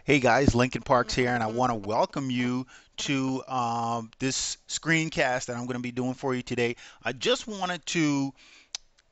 Hey guys, Lincoln Parks here, and I want to welcome you to this screencast that I'm going to be doing for you today. I just wanted to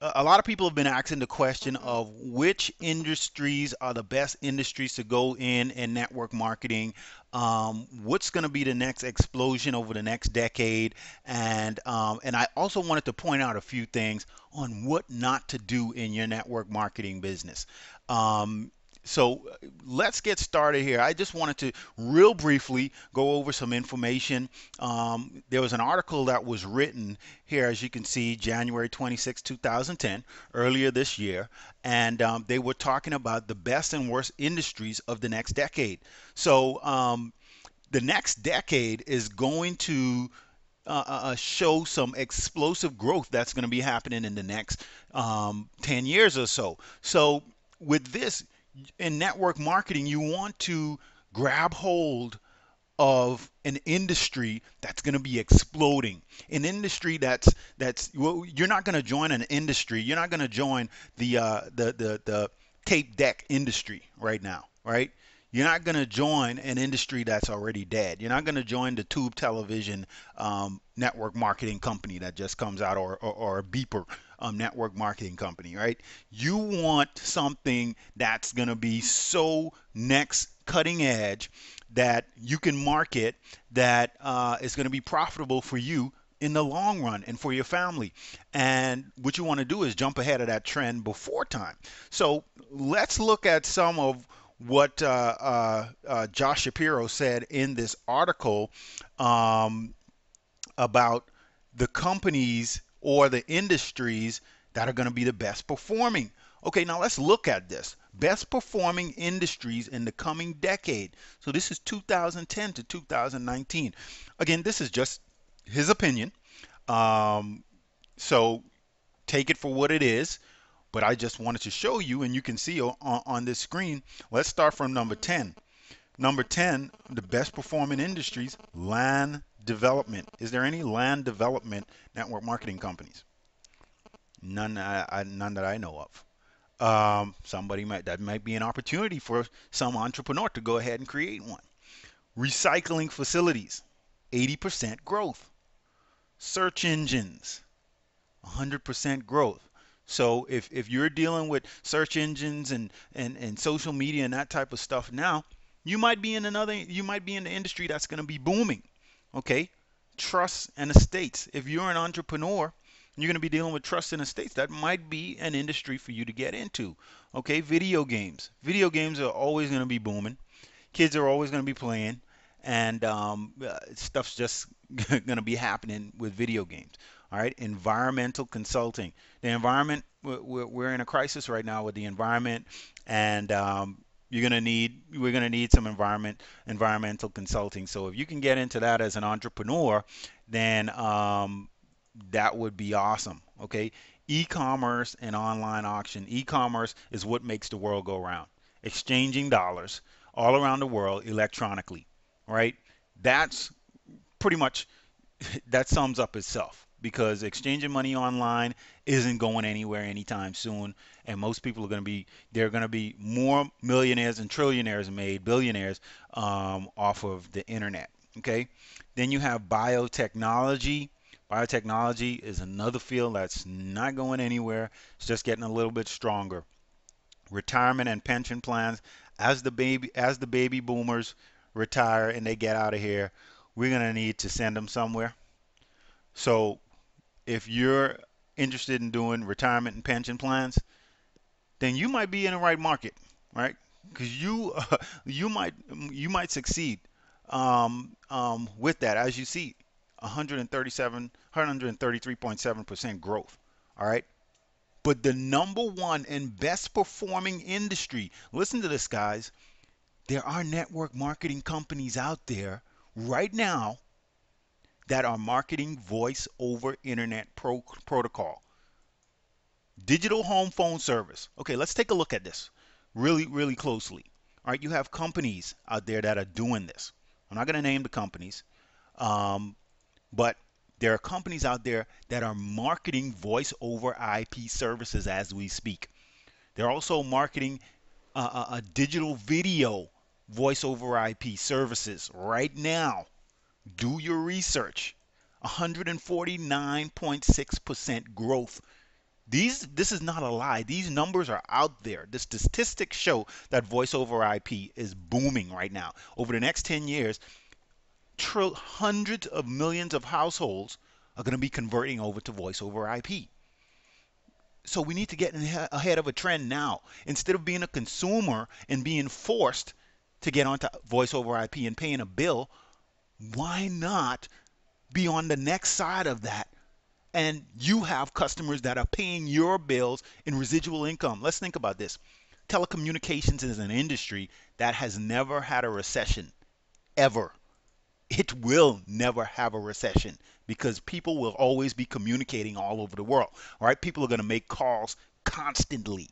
a lot of people have been asking the question of which industries are the best industries to go in network marketing. What's going to be the next explosion over the next decade? And I also wanted to point out a few things on what not to do in your network marketing business. Um, so let's get started here. I just wanted to real briefly go over some information. There was an article that was written here, as you can see, January 26, 2010, earlier this year, and they were talking about the best and worst industries of the next decade. So the next decade is going to show some explosive growth that's going to be happening in the next 10 years or so. So with this, in network marketing, you want to grab hold of an industry that's going to be exploding, an industry that's well, you're not going to join an industry, you're not going to join the tape deck industry right now, right? You're not going to join an industry that's already dead. You're not going to join the tube television network marketing company that just comes out, or a beeper network marketing company, right? You want something that's going to be so next cutting edge that you can market, that is going to be profitable for you in the long run and for your family. And what you want to do is jump ahead of that trend before time. So let's look at some of what Josh Shapiro said in this article um, about the companies or the industries that are going to be the best performing. Okay, now let's look at this. Best performing industries in the coming decade. So this is 2010 to 2019. Again, this is just his opinion. Um, so take it for what it is. But I just wanted to show you, and you can see on this screen. Let's start from number 10. Number 10, the best performing industries, land development. Is there any land development network marketing companies? None that I know of. Somebody might that might be an opportunity for some entrepreneur to go ahead and create one. Recycling facilities, 80% growth. Search engines, 100% growth. So if you're dealing with search engines and social media and that type of stuff now, you might be in the industry that's going to be booming. Okay? Trusts and estates. If you're an entrepreneur, you're going to be dealing with trusts and estates. That might be an industry for you to get into. Okay? Video games. Video games are always going to be booming. Kids are always going to be playing, and stuff's just going to be happening with video games. All right, environmental consulting. The environment, we're in a crisis right now with the environment, and we're gonna need some environmental consulting. So if you can get into that as an entrepreneur, then that would be awesome. Okay, e-commerce and online auction. E-commerce is what makes the world go round. Exchanging dollars all around the world electronically, right? That's pretty much that sums up itself, because exchanging money online isn't going anywhere anytime soon, and most people are going to be there are going to be more millionaires and trillionaires made, billionaires, off of the internet. Okay, then you have biotechnology. Biotechnology is another field that's not going anywhere. It's just getting a little bit stronger. Retirement and pension plans. As the baby boomers retire and they get out of here, we're going to need to send them somewhere. So if you're interested in doing retirement and pension plans, then you might be in the right market, right? Because you might succeed with that. As you see, 133.7% growth. All right. But the number one and best performing industry, listen to this, guys. There are network marketing companies out there right now that are marketing voice over internet protocol. Digital home phone service. Okay, let's take a look at this really, really closely. All right, you have companies out there that are doing this. I'm not going to name the companies, um, but there are companies out there that are marketing voice over IP services as we speak. They're also marketing a digital video voice over IP services right now. Do your research. 149.6% growth. This is not a lie. These numbers are out there. The statistics show that voice over IP is booming right now. Over the next 10 years, hundreds of millions of households are going to be converting over to voice over IP. So we need to get ahead of a trend now. Instead of being a consumer and being forced to get onto voice over IP and paying a bill, why not be on the next side of that? And you have customers that are paying your bills in residual income. Let's think about this. Telecommunications is an industry that has never had a recession, ever. It will never have a recession because people will always be communicating all over the world. All right, people are going to make calls constantly.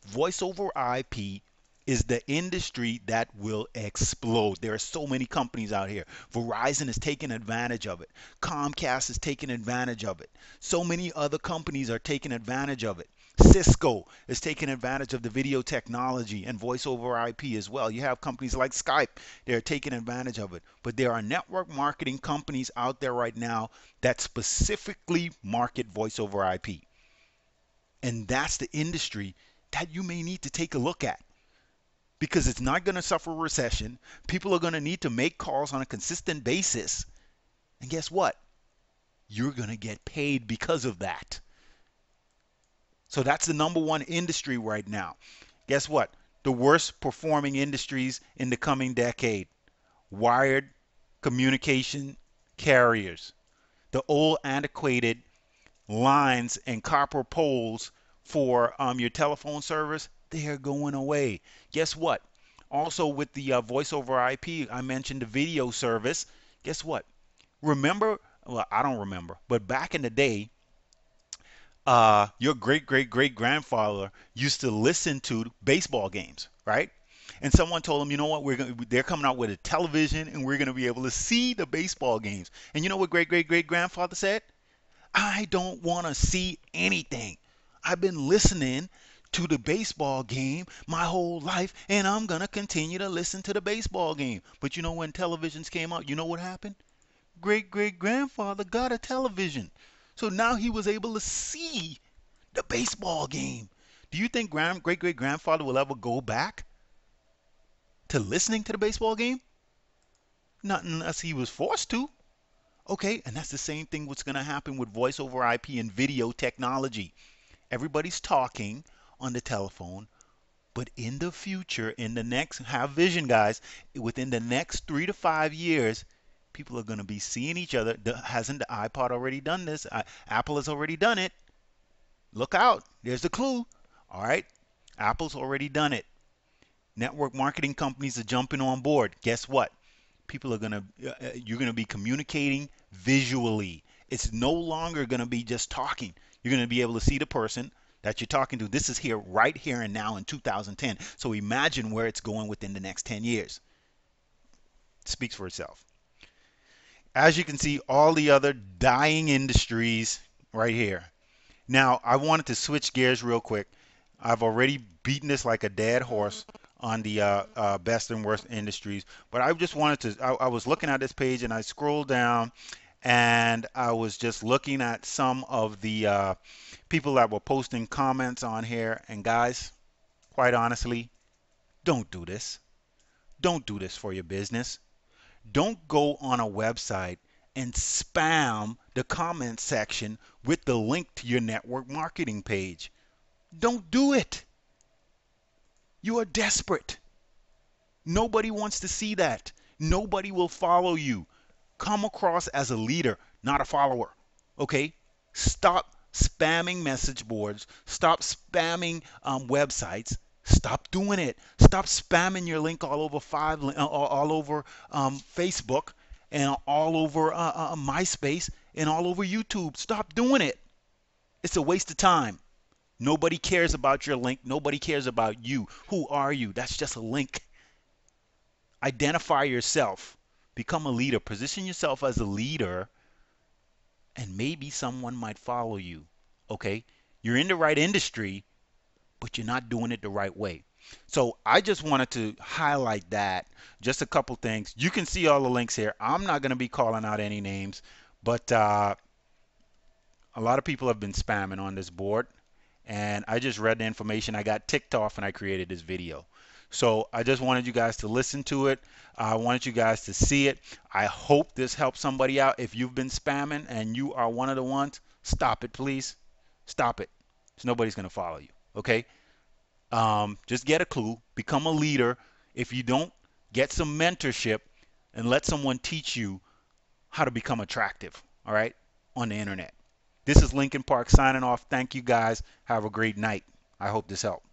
Voice over IP is the industry that will explode. There are so many companies out here. Verizon is taking advantage of it. Comcast is taking advantage of it. So many other companies are taking advantage of it. Cisco is taking advantage of the video technology and voice over IP as well. You have companies like Skype, they're taking advantage of it. But there are network marketing companies out there right now that specifically market voice over IP. And that's the industry that you may need to take a look at because it's not going to suffer a recession. People are going to need to make calls on a consistent basis. And guess what? You're going to get paid because of that. So that's the number one industry right now. Guess what? The worst performing industries in the coming decade: wired communication carriers, the old antiquated lines and copper poles for your telephone service, they are going away. Guess what? Also with the voice over IP, I mentioned the video service. Guess what? Remember, well, I don't remember, but back in the day, your great great great grandfather used to listen to baseball games, right? And someone told him, you know what, they're coming out with a television and we're going to be able to see the baseball games. And you know what great great great grandfather said? I don't want to see anything. I've been listening to the baseball game my whole life, and I'm going to continue to listen to the baseball game. But you know, when televisions came out, you know what happened? Great great grandfather got a television. So now he was able to see the baseball game. Do you think great great grandfather will ever go back to listening to the baseball game? Not unless he was forced to. Okay, and that's the same thing what's going to happen with voice over IP and video technology. Everybody's talking on the telephone, but in the future, in the next, have vision, guys, within the next 3 to 5 years, people are going to be seeing each other. Hasn't the iPod already done this? Apple has already done it. Look out. There's the clue. All right. Apple's already done it. Network marketing companies are jumping on board. Guess what? People are going to, you're going to be communicating visually. It's no longer going to be just talking. You're going to be able to see the person that you're talking to. This is here, right here and now in 2010. So imagine where it's going within the next 10 years. It speaks for itself. As you can see, all the other dying industries right here. Now, I wanted to switch gears real quick. I've already beaten this like a dead horse on the best and worst industries, but I just wanted to, I was looking at this page and I scrolled down and I was just looking at some of the people that were posting comments on here. And guys, quite honestly, don't do this. Don't do this for your business. Don't go on a website and spam the comment section with the link to your network marketing page. Don't do it. You are desperate. Nobody wants to see that. Nobody will follow you. Come across as a leader, not a follower. Okay? Stop spamming message boards. Stop spamming websites. Stop doing it. Stop spamming your link all over Facebook and all over MySpace and all over YouTube. Stop doing it. It's a waste of time. Nobody cares about your link. Nobody cares about you. Who are you? That's just a link. Identify yourself. Become a leader. Position yourself as a leader, and maybe someone might follow you. Okay? You're in the right industry, but you're not doing it the right way. So I just wanted to highlight that, just a couple things. You can see all the links here. I'm not going to be calling out any names, but a lot of people have been spamming on this board, and I just read the information. I got ticked off and I created this video. So I just wanted you guys to listen to it. I wanted you guys to see it. I hope this helps somebody out. If you've been spamming and you are one of the ones, stop it, please. Stop it. So nobody's going to follow you. Okay? Just get a clue. Become a leader. If you don't, get some mentorship and let someone teach you how to become attractive. All right? On the internet. This is Lincoln Park signing off. Thank you guys. Have a great night. I hope this helped.